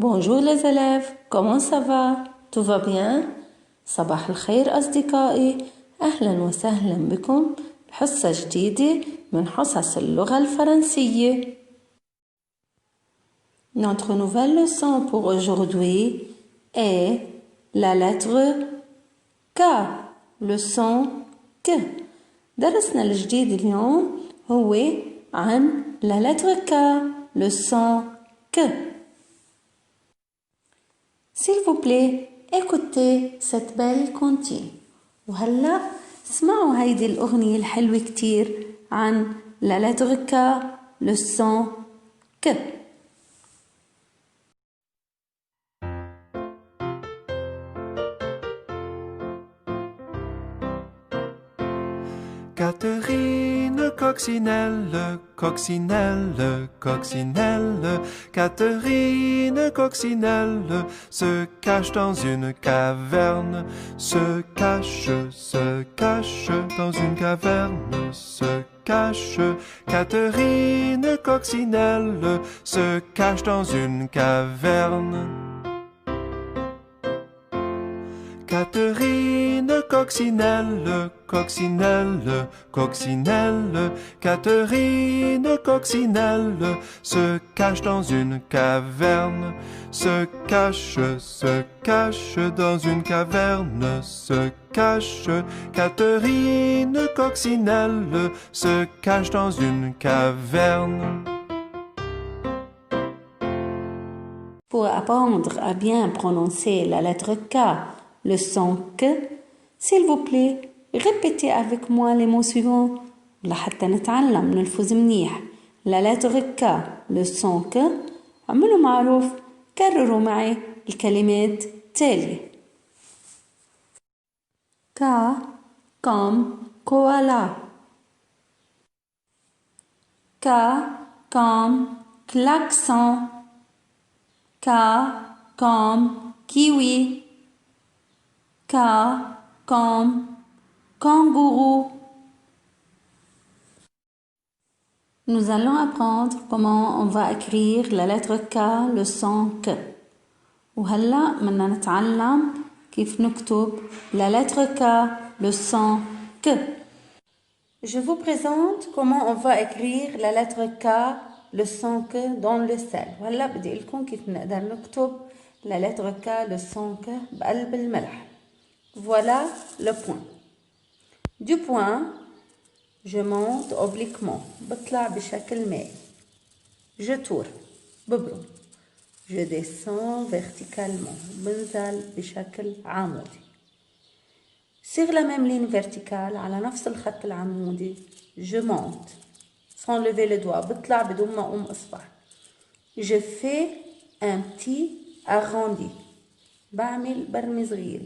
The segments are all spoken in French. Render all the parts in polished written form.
Bonjour les élèves, comment ça va? Tout va bien? صباح الخير أصدقائي، أهلا وسهلا بكم بحصة جديدة من حصص اللغة الفرنسية. Notre nouvelle leçon pour aujourd'hui est la lettre K, le son K. درسنا الجديد اليوم هو عن la lettre K, le son K. S'il vous plaît, écoutez cette belle comptine. وهلا اسمعوا هيدي الأغنية الحلوة كتير عن la lettre K, le son K. Catherine Coccinelle, Coccinelle, Coccinelle, Catherine Coccinelle se cache dans une caverne, se cache dans une caverne, se cache. Catherine Coccinelle se cache dans une caverne. Catherine Coccinelle, Coccinelle, Coccinelle, Catherine Coccinelle se cache dans une caverne, se cache dans une caverne, se cache. Catherine Coccinelle se cache dans une caverne. Pour apprendre à bien prononcer la lettre K, le son K, s'il vous plaît, répétez avec moi les mots suivants لحتى نتعلم نلفظ منيح. La lettre K, le son K. عملوا معروف، كرروا معي الكلمات التالية. K comme koala. K comme klaxon. K comme kiwi. K comme kangourou. Nous allons apprendre comment on va écrire la lettre K, le son K. وهلا بدنا نتعلم كيف نكتب la lettre K, le son K. Je vous présente comment on va écrire la lettre K, le son K dans le sel. وهلا بدي أقول لكم كيف نقدر نكتب la lettre K, le son K بقلب الملح. Voilà le point. Du point, je monte obliquement. بطلع بشكل مائل. Je tourne. ببرم. Je descends verticalement. بنزل بشكل عمودي. Sur la même ligne verticale, على نفس الخط العمودي, je monte. Sans lever le doigt. بطلع بدون ما أقوم إصبع. Je fais un petit arrondi. بعمل برمي صغير.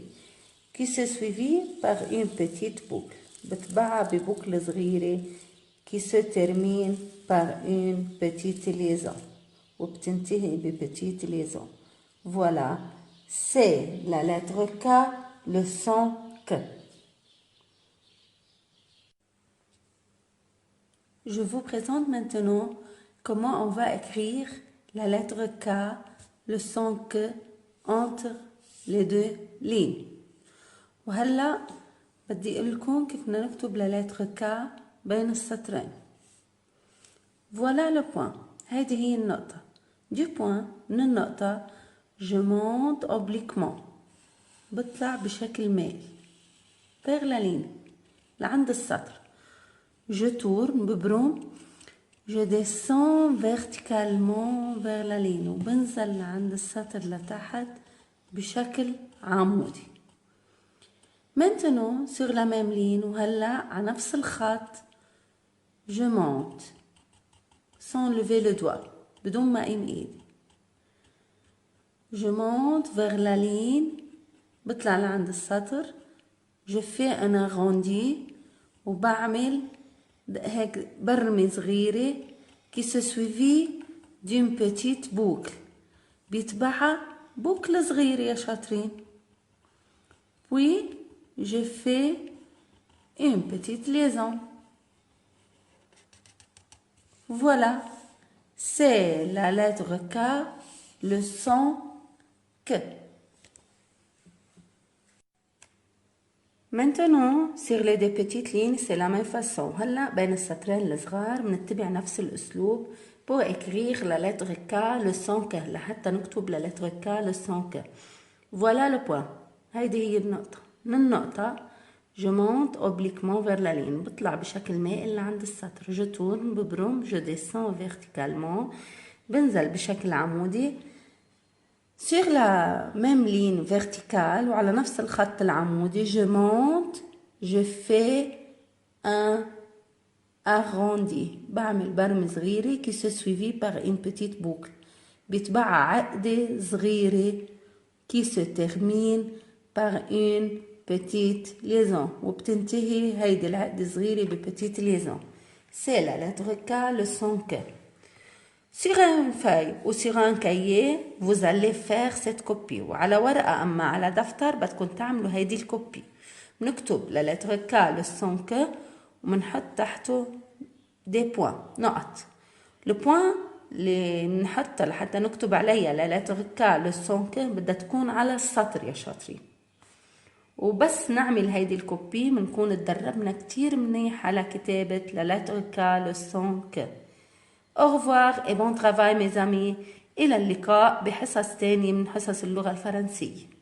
qui se suivi par une petite boucle. بتبعها ببوكل صغيرة qui se termine par une petite liaison. وبتنتهي بpetite liaison. Voilà, c'est la lettre K, le son K. Je vous présente maintenant comment on va écrire la lettre K, le son K, entre les deux lignes. وهلا بدي اقول لكم كيف بدنا نكتب لتر K بين السطرين. Voilà le point. هيدي هي النقطة. Du point من النقطة je monte obliquement. بطلع بشكل مائل. vers la ligne. لعند السطر. Je tourne ببرم. Je descends verticalement vers la ligne. وبنزل لعند السطر لتحت بشكل عمودي. Maintenant, sur la même ligne, وهلا على نفس الخط, je monte sans lever le doigt, بدون ما أقيم إيدي. Je monte vers la ligne, بطلع لعند السطر, je fais un arrondi وبعمل هيك برمي صغيرة qui se suivit d'une petite boucle. بيتبعها بوكل صغيرة يا شاطرين. Puis, je fais une petite liaison. Voilà, c'est la lettre K, le son que. Maintenant, sur les deux petites lignes, c'est la même façon. هلا بين السطرين الصغار بنتبع نفس الأسلوب pour écrire la lettre K, le son que. لحتى نكتب la lettre K, le son que. Voilà le point. هيدي هي النقطة. من النقطة je monte obliquement vers la ligne. بطلع بشكل مائل لعند السطر. je tourne ببرم. je descends verticalement. بنزل بشكل عمودي. sur la même ligne verticale وعلى نفس الخط العمودي je monte, je fais un arrondi. بعمل برمة صغيرة qui se suivit par une petite boucle. بيتبعها عقدة صغيرة qui se termine par une petite liaison. وبتنتهي هيدي العقدة صغيرة بpetite liaison. C'est la lettre K, le son que. Sur une feuille ou sur un cahier, vous allez faire cette copie. وعلى ورقة أما على دفتر بدكم تعملوا هيدي الكوبي. بنكتب la lettre K, le son que ومنحط تحته des points, نقط. le point اللي نحطها لحتى نكتب عليها la lettre K, le son que بدها تكون على السطر يا شاطرين. وبس نعمل هيدي الكوبي بنكون اتدربنا كتير منيح على كتابة la lettre K, le son que. Au revoir et bon travail mes amis. إلى اللقاء بحصص تانية من حصص اللغة الفرنسية.